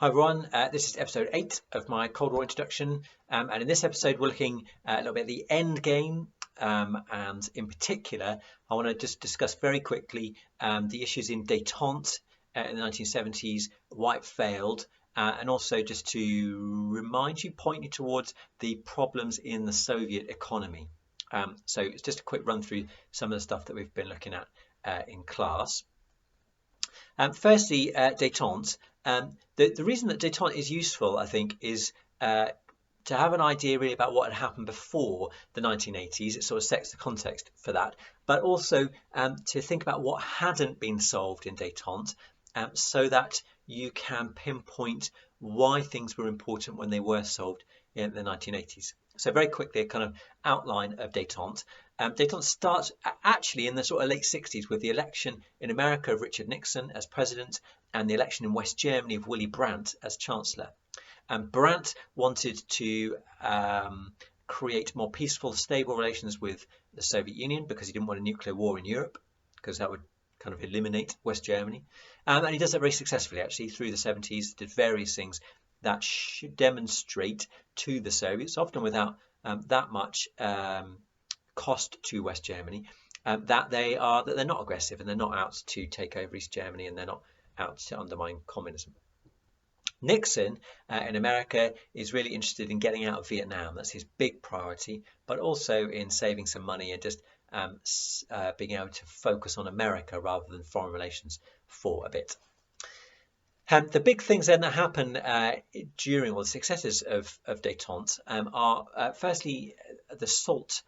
Hi everyone, this is episode 8 of my Cold War introduction, and in this episode we're looking a little bit at the end game, and in particular I want to just discuss very quickly the issues in Detente in the 1970s, why it failed, and also just to remind you, point you towards the problems in the Soviet economy. So it's just a quick run through some of the stuff that we've been looking at in class. Firstly, Detente. The reason that Detente is useful, I think, is to have an idea really about what had happened before the 1980s. It sort of sets the context for that, but also to think about what hadn't been solved in Detente, so that you can pinpoint why things were important when they were solved in the 1980s. So very quickly, a kind of outline of Detente. Detente starts actually in the sort of late 60s with the election in America of Richard Nixon as president and the election in West Germany of Willy Brandt as chancellor. Brandt wanted to create more peaceful, stable relations with the Soviet Union because he didn't want a nuclear war in Europe, because that would kind of eliminate West Germany. And he does that very successfully, actually, through the 70s, did various things that should demonstrate to the Soviets, often without that much cost to West Germany, that they're not aggressive and they're not out to take over East Germany and they're not out to undermine communism. Nixon in America is really interested in getting out of Vietnam. That's his big priority, but also in saving some money and just being able to focus on America rather than foreign relations for a bit. The big things then that happen during all the successes of Detente are firstly the SALT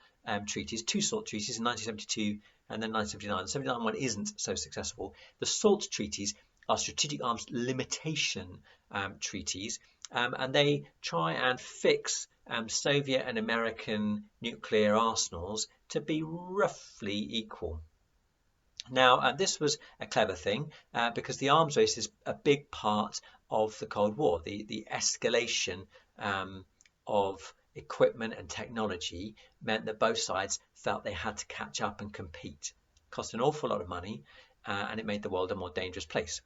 treaties, two SALT treaties in 1972 and then 1979. The 79 one isn't so successful. The SALT treaties are strategic arms limitation treaties, and they try and fix Soviet and American nuclear arsenals to be roughly equal. Now, this was a clever thing because the arms race is a big part of the Cold War. The escalation of equipment and technology meant that both sides felt they had to catch up and compete. It cost an awful lot of money, and it made the world a more dangerous place.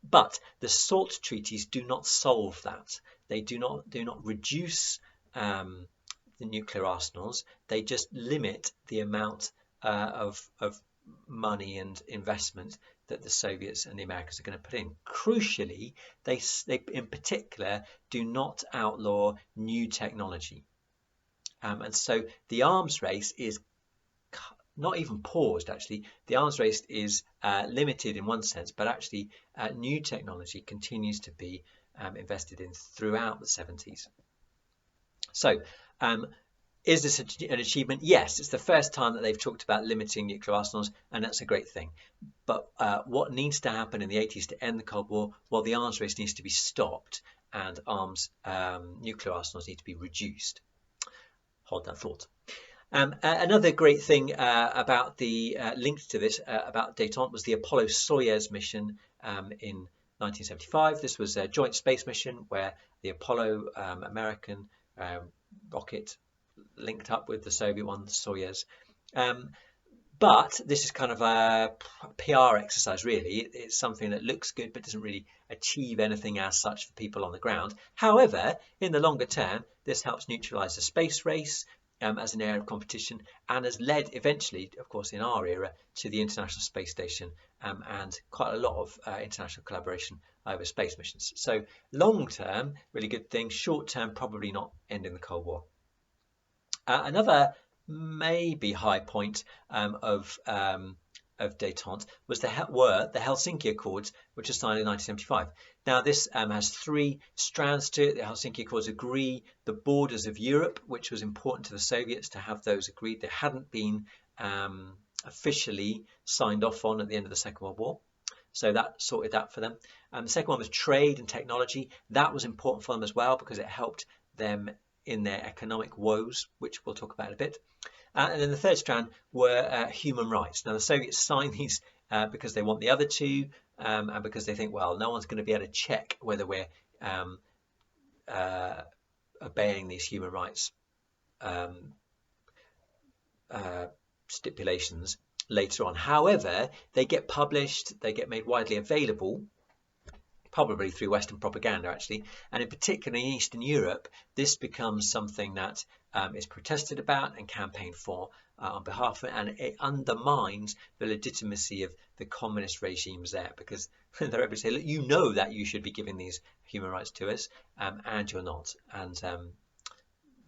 But the SALT treaties do not solve that. They do not reduce the nuclear arsenals. They just limit the amount of money and investment that the Soviets and the Americans are going to put in. Crucially, they in particular do not outlaw new technology, and so the arms race is not even paused. Actually, the arms race is limited in one sense, but actually new technology continues to be invested in throughout the 70s. So is this an achievement? Yes, it's the first time that they've talked about limiting nuclear arsenals, and that's a great thing. But what needs to happen in the 80s to end the Cold War? Well, the arms race needs to be stopped, and nuclear arsenals need to be reduced. Hold that thought. Another great thing about the linked to this about Detente was the Apollo-Soyuz mission in 1975. This was a joint space mission where the Apollo American rocket linked up with the Soviet one, the Soyuz. But this is kind of a PR exercise, really. It's something that looks good but doesn't really achieve anything as such for people on the ground. However, in the longer term, this helps neutralize the space race as an area of competition, and has led eventually, of course, in our era, to the International Space Station and quite a lot of international collaboration over space missions. So long term, really good thing. Short term, probably not ending the Cold War. Another maybe high point of Detente was the Helsinki Accords, which were signed in 1975. Now this has three strands to it. The Helsinki Accords agree the borders of Europe, which was important to the Soviets to have those agreed. They hadn't been officially signed off on at the end of the Second World War. So that sorted that for them. The second one was trade and technology. That was important for them as well because it helped them in their economic woes, which we'll talk about in a bit. And then the third strand were human rights. Now the Soviets signed these because they want the other two and because they think, well, no one's going to be able to check whether we're obeying these human rights stipulations later on. However, they get published, they get made widely available probably through Western propaganda actually, and in particular in Eastern Europe, this becomes something that is protested about and campaigned for on behalf of it, and it undermines the legitimacy of the communist regimes there, because they're able to say, look, you know that you should be giving these human rights to us, and you're not, and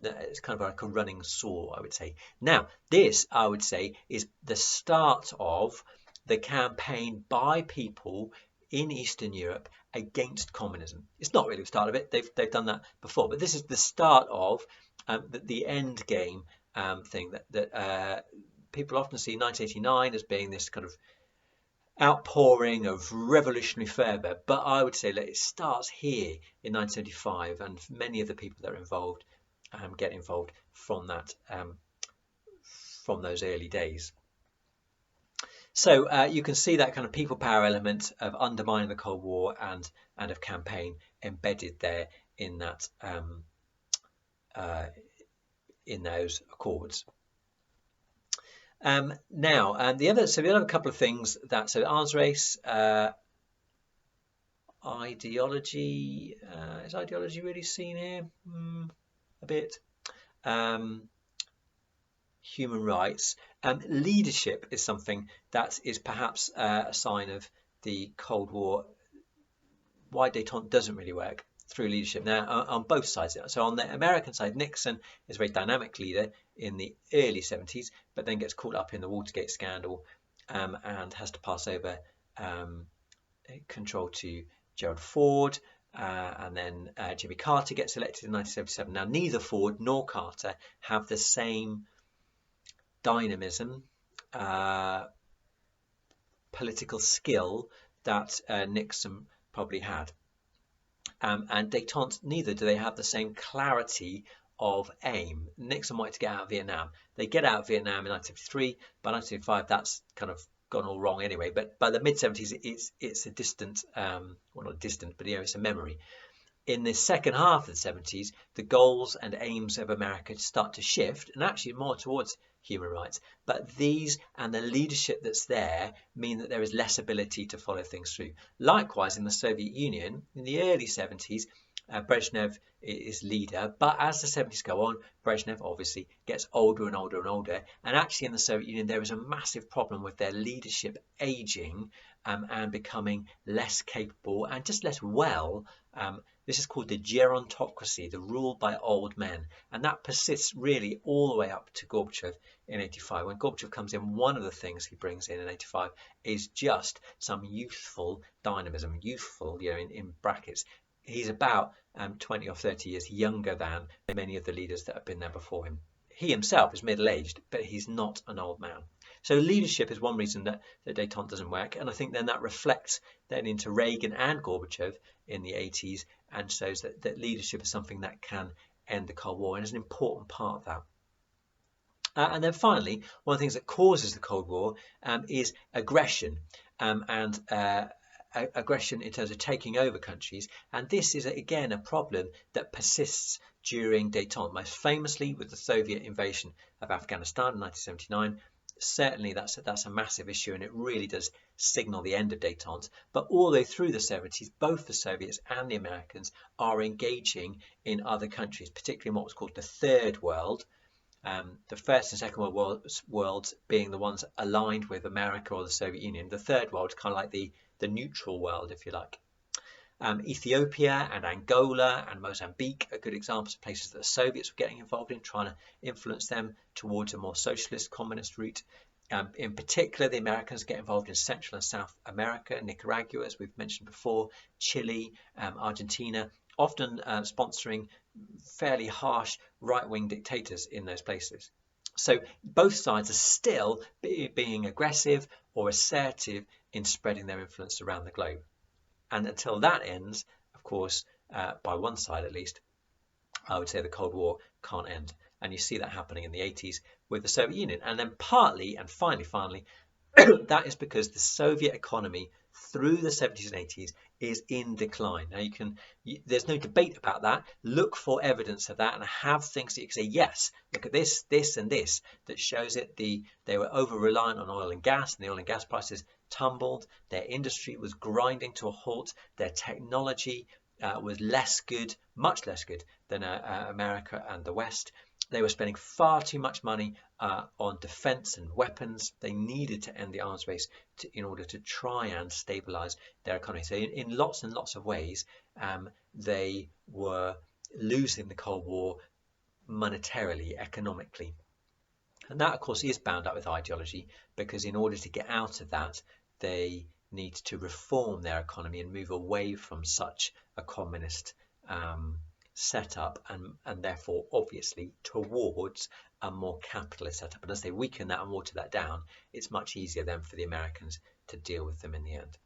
it's kind of like a running sore, I would say. Now, this, I would say, is the start of the campaign by people in Eastern Europe against communism. It's not really the start of it. They've done that before, but this is the start of the end game thing that people often see 1989 as being this kind of outpouring of revolutionary fervour, but I would say that it starts here in 1975, and many of the people that are involved get involved from that from those early days. So you can see that kind of people power element of undermining the Cold War and of campaign embedded there in that in those accords. Now, the other, so we have a couple of things that, so arms race, ideology, is ideology really seen here? A bit. Human rights. Leadership is something that is perhaps a sign of the Cold War, why Detente doesn't really work through leadership. Now, on both sides, so on the American side, Nixon is a very dynamic leader in the early 70s, but then gets caught up in the Watergate scandal and has to pass over control to Gerald Ford, and then Jimmy Carter gets elected in 1977. Now, neither Ford nor Carter have the same dynamism, political skill that Nixon probably had. And Detente, neither do they have the same clarity of aim. Nixon wanted to get out of Vietnam. They get out of Vietnam in 1973. By 1975, that's kind of gone all wrong anyway. But by the mid-70s, it's a distant, well, not distant, but it's a memory. In the second half of the 70s, the goals and aims of America start to shift, and actually more towards human rights. But these and the leadership that's there mean that there is less ability to follow things through. Likewise, in the Soviet Union, in the early 70s, Brezhnev is leader, but as the 70s go on, Brezhnev obviously gets older and older and older, and actually in the Soviet Union there is a massive problem with their leadership aging and becoming less capable and just less well. This is called the gerontocracy, the rule by old men, and that persists really all the way up to Gorbachev in 85. When Gorbachev comes in, one of the things he brings in 85 is just some youthful dynamism, youthful, in brackets. He's about 20 or 30 years younger than many of the leaders that have been there before him. He himself is middle-aged, but he's not an old man. So leadership is one reason that Detente doesn't work, and I think then that reflects then into Reagan and Gorbachev in the 80s, and shows that leadership is something that can end the Cold War and is an important part of that. And then finally, one of the things that causes the Cold War is aggression, and aggression in terms of taking over countries. And this is, again, a problem that persists during Detente, most famously with the Soviet invasion of Afghanistan in 1979. Certainly that's a massive issue, and it really does signal the end of Detente. But all the way through the 70s, both the Soviets and the Americans are engaging in other countries, particularly in what was called the Third World. The First and Second Worlds being the ones aligned with America or the Soviet Union. The Third World is kind of like the neutral world, if you like. Ethiopia and Angola and Mozambique are good examples of places that the Soviets were getting involved in, trying to influence them towards a more socialist communist route. In particular, the Americans get involved in Central and South America, Nicaragua, as we've mentioned before, Chile, Argentina, often sponsoring fairly harsh right-wing dictators in those places. So both sides are still being aggressive or assertive in spreading their influence around the globe. And until that ends, of course, by one side at least, I would say the Cold War can't end. And you see that happening in the 80s with the Soviet Union. And then partly, and finally, That is because the Soviet economy through the 70s and 80s is in decline. Now there's no debate about that. Look for evidence of that and have things that you can say, yes, look at this, this, and this that shows it. They were over reliant on oil and gas, and the oil and gas prices tumbled. Their industry was grinding to a halt. Their technology was less good, much less good than America and the West. They were spending far too much money on defense and weapons. They needed to end the arms race in order to try and stabilize their economy. So in lots and lots of ways, they were losing the Cold War monetarily, economically. And that, of course, is bound up with ideology, because in order to get out of that, they need to reform their economy and move away from such a communist setup, and therefore obviously towards a more capitalist setup. And as they weaken that and water that down, it's much easier then for the Americans to deal with them in the end.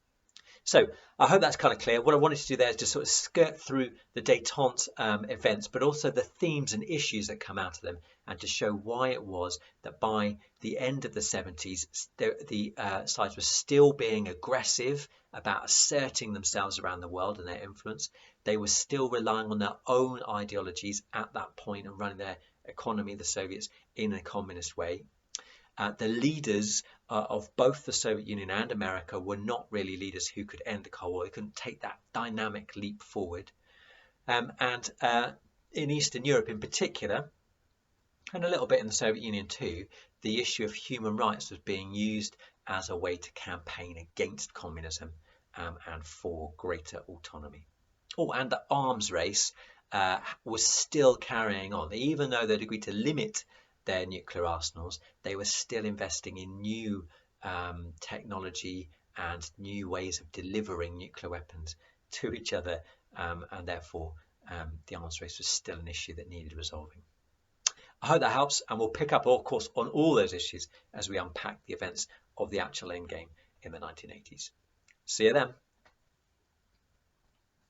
So I hope that's kind of clear. What I wanted to do there is just sort of skirt through the Detente events, but also the themes and issues that come out of them, and to show why it was that by the end of the 70s, the sides were still being aggressive about asserting themselves around the world and their influence. They were still relying on their own ideologies at that point and running their economy, the Soviets, in a communist way. The leaders of both the Soviet Union and America were not really leaders who could end the Cold War. They couldn't take that dynamic leap forward. And in Eastern Europe in particular, and a little bit in the Soviet Union too, the issue of human rights was being used as a way to campaign against communism and for greater autonomy. Oh, and the arms race was still carrying on. Even though they'd agreed to limit their nuclear arsenals, they were still investing in new technology and new ways of delivering nuclear weapons to each other, and therefore the arms race was still an issue that needed resolving. I hope that helps, and we'll pick up, of course, on all those issues as we unpack the events of the actual endgame in the 1980s. See you then.